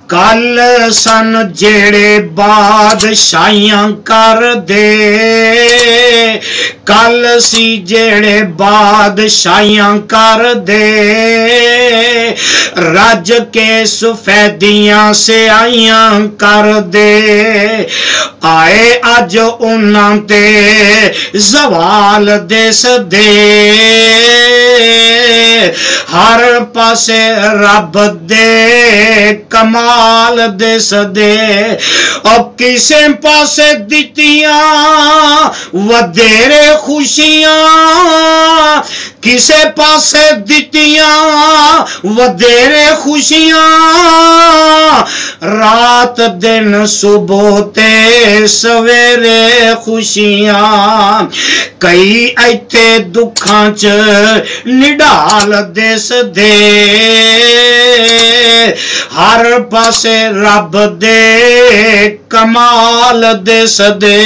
कल सन जेड़े बादशाहियां कर दे, कल सी जेड़े बादशाहियां कर दे, रज के सफेदियां से आइयां कर दे। आए अज उन्हां ते जवाल दिस दे, हर पासे रब दे कमाल दिस दे। और किसे पासे दितियां वधेरे खुशियां, किसे पासे दितियां वधेरे खुशियां, रात दिन सुबह ते सवेरे खुशियां। कई इत्थे दुखां च निढाल दिस दे, हर पासे रब दे कमाल दिस दे।